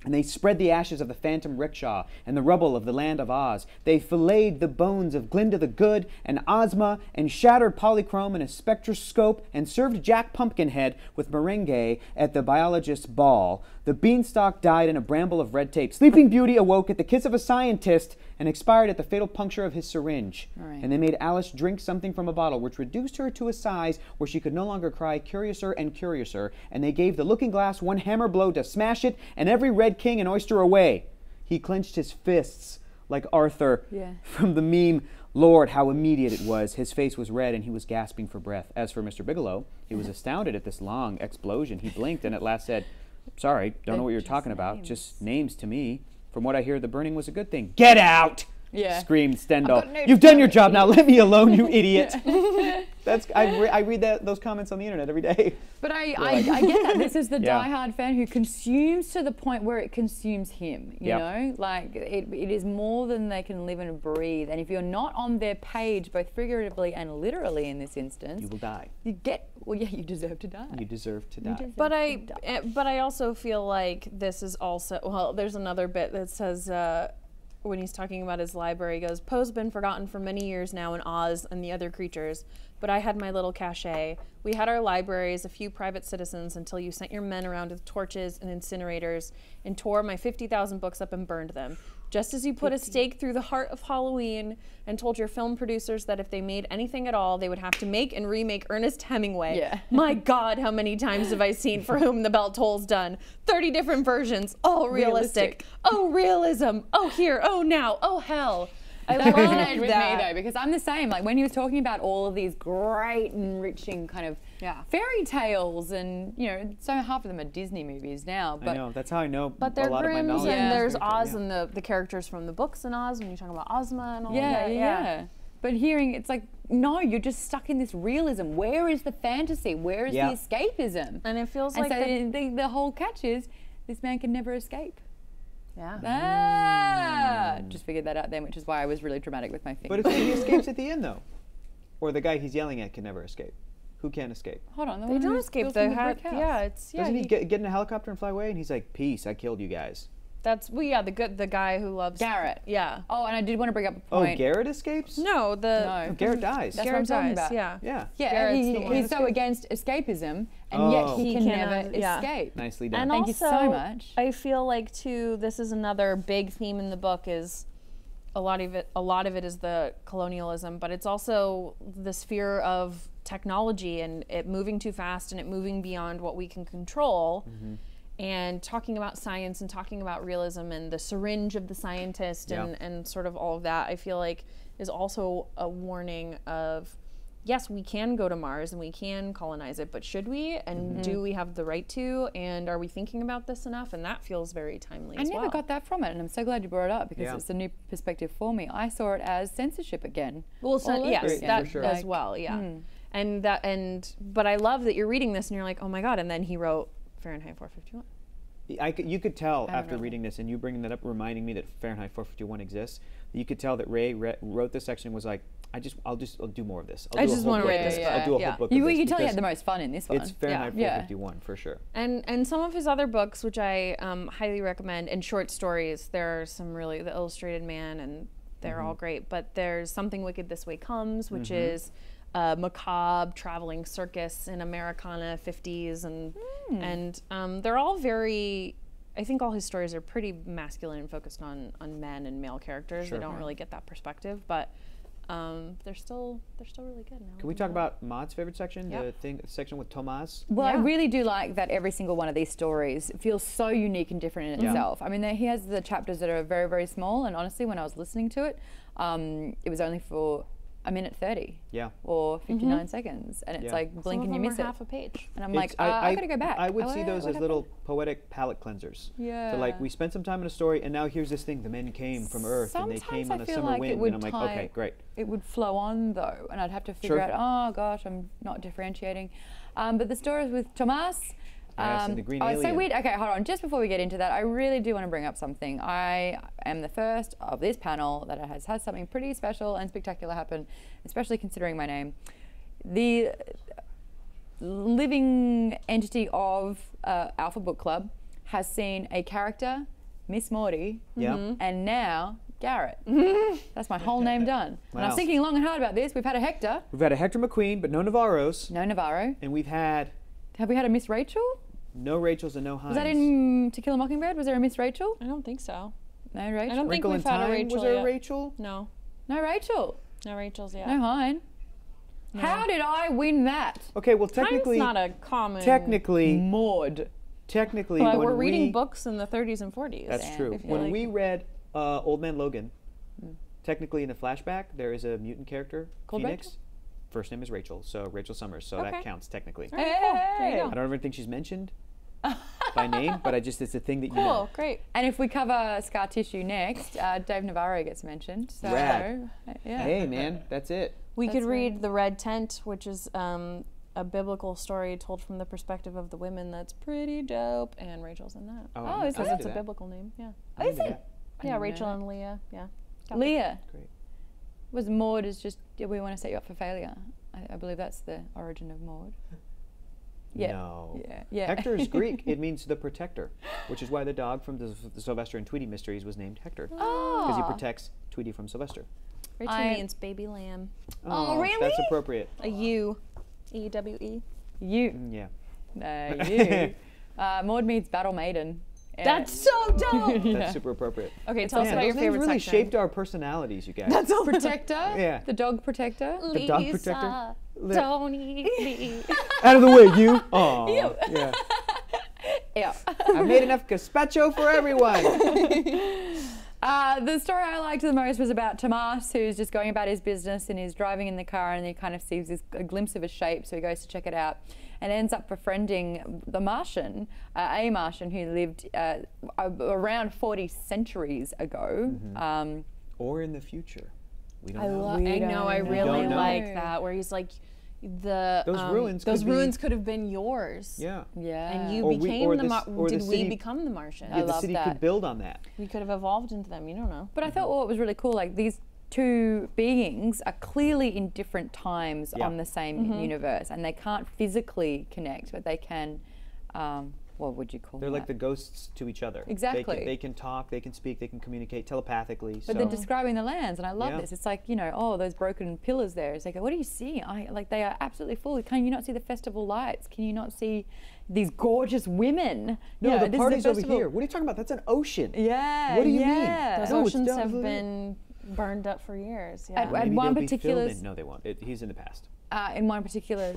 And they spread the ashes of the phantom rickshaw and the rubble of the land of Oz. They filleted the bones of Glinda the Good and Ozma and shattered Polychrome in a spectroscope and served Jack Pumpkinhead with meringue at the biologist's ball. The beanstalk died in a bramble of red tape. Sleeping Beauty awoke at the kiss of a scientist and expired at the fatal puncture of his syringe. Right. And they made Alice drink something from a bottle which reduced her to a size where she could no longer cry curiouser and curiouser. And they gave the looking glass one hammer blow to smash it and every red king and oyster away. He clenched his fists like Arthur from the meme. Lord, how immediate it was. His face was red and he was gasping for breath. As for Mr. Bigelow, he was astounded at this long explosion. He blinked and at last said, sorry, don't know what you're talking about. Just names to me. From what I hear, the burning was a good thing. Get out! Yeah. Screamed Stendhal. got no You've done your time." job now. Let me alone, you idiot. I read those comments on the internet every day. But I get that. This is the Yeah. diehard fan who consumes to the point where it consumes him, you Yep. know? Like, it is more than they can live and breathe. And if you're not on their page, both figuratively and literally in this instance, You will die. you deserve to die. You deserve to die. But I also feel like this is also, well, there's another bit that says, when he's talking about his library, he goes, Poe's been forgotten for many years now in Oz and the other creatures, but I had my little cachet. We had our libraries, a few private citizens, until you sent your men around with torches and incinerators and tore my 50,000 books up and burned them. Just as you put a stake through the heart of Halloween and told your film producers that if they made anything at all, they would have to make and remake Ernest Hemingway. Yeah. My God, how many times have I seen For Whom the Bell Tolls done? 30 different versions, all realistic. Oh, realism. Oh, here. Oh, now. Oh, hell. I That love resonated with me that. though, because I'm the same. Like when he was talking about all of these great, enriching kind of fairy tales, and you know, so half of them are Disney movies now. But I know. That's how I know But a they're lot of my Grimm's, knowledge. and there's is Oz fairy and the characters from the books in Oz when you talk about Ozma and all yeah, that. yeah. But hearing it's like, no, you're just stuck in this realism. Where is the fantasy? Where is the escapism? And it feels And like so the whole catch is this man can never escape. yeah. Just figured that out then, which is why I was really dramatic with my finger. But if he escapes at the end, though, or the guy he's yelling at can never escape, who can escape? Hold on, the They one don't who escape built the in hat. brick house. Yeah, it's Doesn't he get in a helicopter and fly away? And he's like, "Peace, I killed you guys." That's the guy who loves Garrett. Yeah. Oh, and I did want to bring up a Oh, point. Garrett escapes? No, No. Garrett dies. That's Garrett what I'm talking dies. about. Yeah. Yeah. Yeah, Garrett's the one he's who so against escapism, and Oh. yet he He can cannot- never yeah. escape. Nicely done. And Thank also, you so much. I feel like too, this is another big theme in the book is a lot of it is the colonialism, but it's also this fear of technology and it moving too fast and it moving beyond what we can control. And talking about science and talking about realism and the syringe of the scientist and sort of all of that, I feel like is also a warning of, yes, we can go to Mars and we can colonize it, but should we? And do we have the right to? And are we thinking about this enough? And that feels very timely I as never well. got that from it, and I'm so glad you brought it up because Yeah. it's a new perspective for me. I saw it as censorship again. Well, so, all over yes, again. that For sure. as well, yeah. But I love that you're reading this and you're like, oh my God. And then he wrote Fahrenheit 451. You could tell haven't after read reading this, and you bringing that up, reminding me that Fahrenheit 451 exists. You could tell that Ray wrote this section and was like, I'll do more of this. I just want to read this I'll do a whole book. You of this tell you because had the most fun in this one. It's Fahrenheit Yeah. 451 for sure. And some of his other books, which I highly recommend, and short stories, there are some really, The Illustrated Man, and they're all great. But there's Something Wicked This Way Comes, which is a macabre traveling circus in Americana 50s, and they're all very. I think all his stories are pretty masculine and focused on men and male characters. Sure. They don't really get that perspective, but they're still really good now. Can we talk about Maud's favorite section? Yep. The section with Tomas? Well, I Yeah. really do like that every single one of these stories feels so unique and different in itself. I mean, he has the chapters that are very, very small, and honestly, when I was listening to it, it was only for a minute 30 Yeah. or 59 seconds, and it's Yeah. like blink and you miss it. half a page. And I'm like, I gotta go back. I would see Oh, those what as little happened? poetic palate cleansers. Yeah. So like we spent some time in a story, and now here's this thing: the men came from Earth, and they Sometimes came on I a feel summer like it wind, would and I'm like, okay, great. It would flow on though, and I'd have to figure Sure. out, oh gosh, I'm not differentiating. But the stories with Tomas. Yes, and the green it's so alien. weird. Okay, hold on. Just before we get into that, I really do want to bring up something. I am the first of this panel that has had something pretty special and spectacular happen, especially considering my name. The living entity of Alpha Book Club has seen a character, Miss Morty, Yeah. and now Garrett. That's my whole name done. And I was Wow. thinking long and hard about this. We've had a Hector, We've had a Hector McQueen, but no Navarros, no Navarro. and we've had Have we had a Miss Rachel? no Rachels and no Hines. Was that in To Kill a Mockingbird? Was there a Miss Rachel? I don't think so. No Rachel. I don't think Wrinkle in we've had a Time? Rachel Was there yet. a Rachel? No, No Rachel. no Rachel's yet. No Hein. How did I win that? Okay, well Time's technically, not a common. Maud. technically, But when we're reading we, books in the 30s and 40s. That's Yeah, true. I feel When like- we read Old Man Logan, technically in the flashback there is a mutant character, Called Phoenix. First name is Rachel, so Rachel Summers, so that Okay. counts technically. All right, cool. There you Hey. go. I don't ever think she's mentioned by name, but it's a thing that you know. Cool, great. And if we cover scar tissue next, Dave Navarro gets mentioned. So, Rad. yeah. Hey man, that's it. We That's could right. read The Red Tent, which is a biblical story told from the perspective of the women. That's pretty dope, and Rachel's in that. Oh, I'm is into it? It's a that. biblical name. Yeah. I'm Is into it? that. I Yeah, didn't know Rachel that. and Leah. Yeah. Leah. Great. Was Maud is just, we want to set you up for failure. I believe that's the origin of Maud. Yeah. No. Yeah. Hector is Greek. It means the protector, which is why the dog from the Sylvester and Tweety mysteries was named Hector, because he Oh. protects Tweety from Sylvester. Rachel I- means baby lamb. Oh, really? That's appropriate. A U. E-W-E. You. Yeah. No, you. Maud means battle maiden. That's so dope. That's super appropriate. Okay, tell us Man, about your those names favorite really section. shaped our personalities, you guys. Protector. Yeah. The dog protector. The dog protector. Don't eat me. Out of the way, you. Oh. Yeah. Yeah. I made enough gazpacho for everyone. The story I liked the most was about Tomas, who's just going about his business and he's driving in the car and he kind of sees a glimpse of a shape, so he goes to check it out and ends up befriending the Martian, a Martian who lived around 40 centuries ago. Or in the future. We don't I know. know. I don't really know. like that, where he's like, those ruins could be- could have been yours. Yeah. Yeah. And you Or we- became or the this- or the did city- we become the Martian? Yeah, the love city that. could build on that. We could have evolved into them. You don't know. But I thought what was really cool, like these two beings are clearly in different times Yeah. on the same universe, and they can't physically connect, but they can. What would you call They're that? like the ghosts to each other. Exactly. They can talk, they can speak, they can communicate telepathically. But so. they're describing the lands, and I love Yeah. this. It's like, oh, those broken pillars there. It's like, what do you see? Like, they are absolutely full. Can you not see the festival lights? Can you not see these gorgeous women? No, Yeah, the this is a party's over festival. here. What are you talking about? That's an ocean. Yeah. What do you yeah. Those No, it's oceans have definitely- been burned up for years. Yeah. At Maybe one they'll be particular, filled in. No, they won't. He's in the past. in one particular,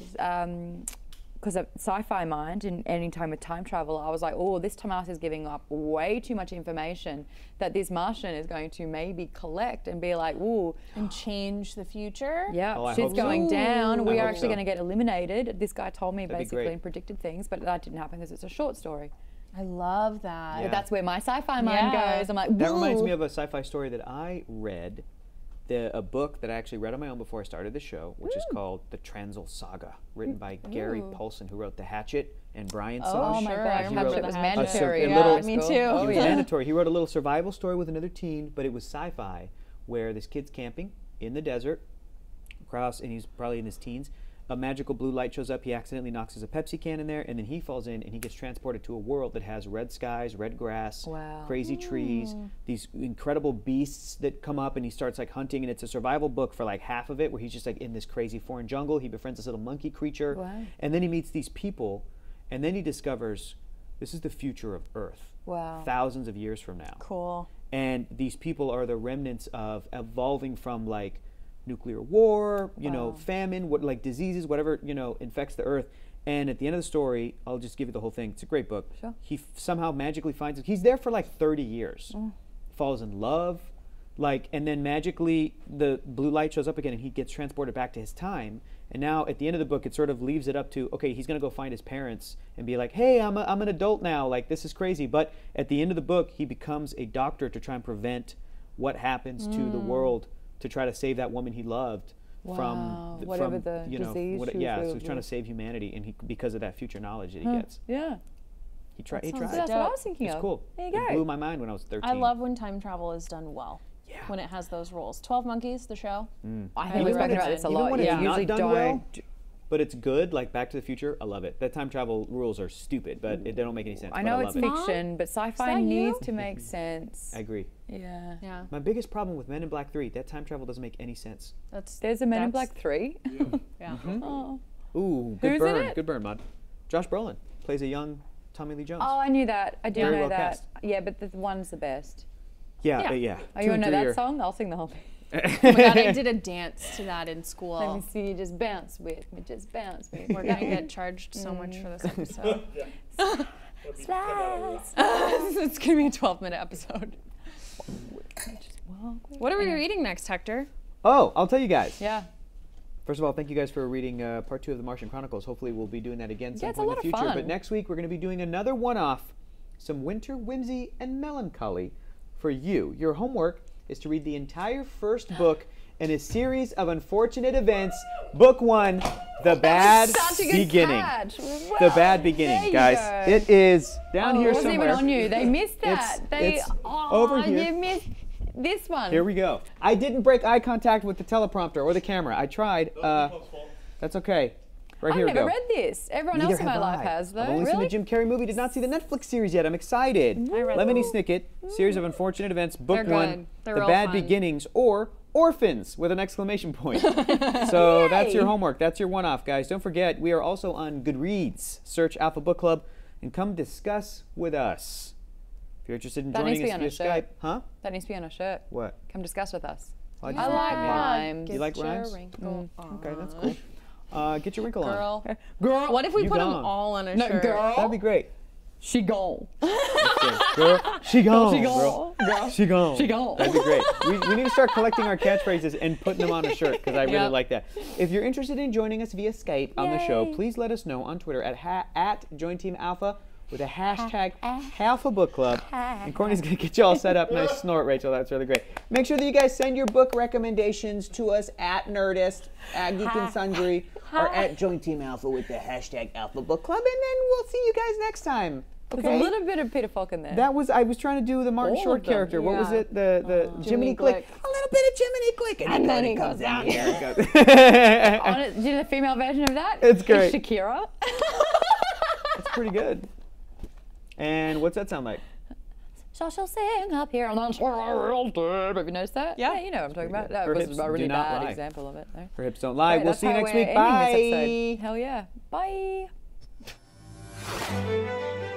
because of sci-fi mind and any time with time travel, I was like, oh, this Tomas is giving up way too much information that this Martian is going to maybe collect and be like, ooh, and change the future. yeah, Oh, I shit's hope so. going down. I We are hope actually so. going to get eliminated. This guy told me That'd be basically great. and predicted things, but that didn't happen because it's a short story. I love that. Yeah. But that's where my sci-fi mind Yeah. goes. I'm like, That reminds "Woo." me of a sci-fi story that I read, a book that I actually read on my own before I started the show, which is called The Transl Saga, written by Gary Ooh. Paulson, who wrote The Hatchet and Brian Oh, Song. Oh my Sure, gosh, I remember Hatchet the was Hatchet. mandatory. A in little- high me school. too. Oh, He was yeah. mandatory. He wrote a little survival story with another teen, but it was sci-fi, where this kid's camping in the desert, across, and he's probably in his teens. A magical blue light shows up. He accidentally knocks a Pepsi can in there, and then he falls in, and he gets transported to a world that has red skies, red grass, crazy trees, these incredible beasts that come up, and he starts like hunting, and it's a survival book for like half of it, where he's just like in this crazy foreign jungle. He befriends this little monkey creature, and then he meets these people, and then he discovers this is the future of Earth. Thousands of years from now. Cool. And these people are the remnants of evolving from like nuclear war, you know, famine, what like diseases, whatever, you know, infects the earth. And at the end of the story, I'll just give you the whole thing. It's a great book. He somehow magically finds it. He's there for like 30 years. Falls in love, like, and then magically the blue light shows up again, and he gets transported back to his time. And now at the end of the book, it sort of leaves it up to, okay, he's going to go find his parents and be like, hey, I'm an adult now. Like, this is crazy. But at the end of the book, he becomes a doctor to try and prevent what happens to the world, to try to save that woman he loved from whatever the you know, disease. so he's trying to save humanity, and he, because of that future knowledge that he gets. He tried. That's what I was thinking It's of. cool. There you go. It blew my mind when I was 13. I love when time travel is done well. When it has those rules. 12 Monkeys, the show. I think we've spoken about this a Even lot. when it's Yeah, not usually done don't. well, but it's good, like Back to the Future. I love it. The time travel rules are stupid, but they don't make any sense. I know but it's I love it. fiction, but sci-fi that needs you? to make sense. I agree. Yeah. My biggest problem with Men in Black 3, that time travel doesn't make any sense. There's a Men in Black 3. Yeah. Oh. Ooh, good Who's in burn. it? Good burn, Mud. Josh Brolin plays a young Tommy Lee Jones. Oh, I knew that. I do Very know well that. cast. Yeah, but the one's the best. Yeah. Oh, Two you and want to know three that are- song? I'll sing the whole thing. Oh my god, I did a dance to that in school. Let me see you just bounce with me, just bounce with me. We're gonna get charged so much for this episode. Slice. It's gonna be a 12-minute episode. What are we reading next, Hector? Oh, I'll tell you guys. Yeah. First of all, thank you guys for reading part 2 of the Martian Chronicles. Hopefully we'll be doing that again Yeah, it's a sometime in lot the of future. fun. But next week we're going to be doing another one-off, some winter whimsy and melancholy for you. Your homework is to read the entire first book in a series of unfortunate events. Book 1, The Bad Such a good Beginning. catch. The Well, Bad there Beginning, you guys. go. It is down here It wasn't somewhere. even on you. They missed that. It's over here. You missed this one. Here we go. I didn't break eye contact with the teleprompter or the camera. I tried. That's okay. Right I've here we never go. read this. Everyone Neither else in my have life I. has, though. I've only seen Really? the Jim Carrey movie. Did not see the Netflix series yet. I'm excited. I read Lemony them. Snicket, series of unfortunate events, book They're 1, good. They're The real Bad fun. Beginnings, or Orphans with an exclamation point. So that's your homework. That's your one-off, guys. Don't forget, we are also on Goodreads. Search Alpha Book Club and come discuss with us. If you're interested in That needs joining to be us on via a Skype, shirt. huh? That needs to be on a shirt. What? Come discuss with us. Why'd I say like that? rhymes. You like rhymes? Okay, that's cool. Get your wrinkle Girl. on. Girl. What if we You put them gone. all on a No, shirt? girl. That'd be great. She gone. Girl, she gone. She Girl. gone. Girl. She gone. She gone. That'd be great. We need to start collecting our catchphrases and putting them on a shirt because I really Yep. like that. If you're interested in joining us via Skype on the show, Yay. please let us know on Twitter at Join Team Alpha with a hashtag Alpha Book Club. And Courtney's going to get you all set up. Nice snort, Rachel. That's really great. Make sure that you guys send your book recommendations to us at Nerdist, at Geek and Sundry, or at Join Team Alpha with the hashtag Alpha Book Club. And then we'll see you guys next time. There's Okay? a little bit of Peter Falk in there. That was, I was trying to do the Martin All Short of them, character. What was yeah. it? The Jiminy Jiminy Glick. Glick. A little bit of Jiminy Glick. And then then he it comes goes down down here. Do you know the female version of that? It's great. It's Shakira. It's pretty good. And what's that sound like? So she'll sing up here on the world. Have you noticed that? Yeah. You know what I'm talking about. That Her was hips a really do not bad lie. example of it. No? Her hips don't lie. Right, We'll that's see you how next we're week. ending Bye. this episode. Hell yeah. Bye.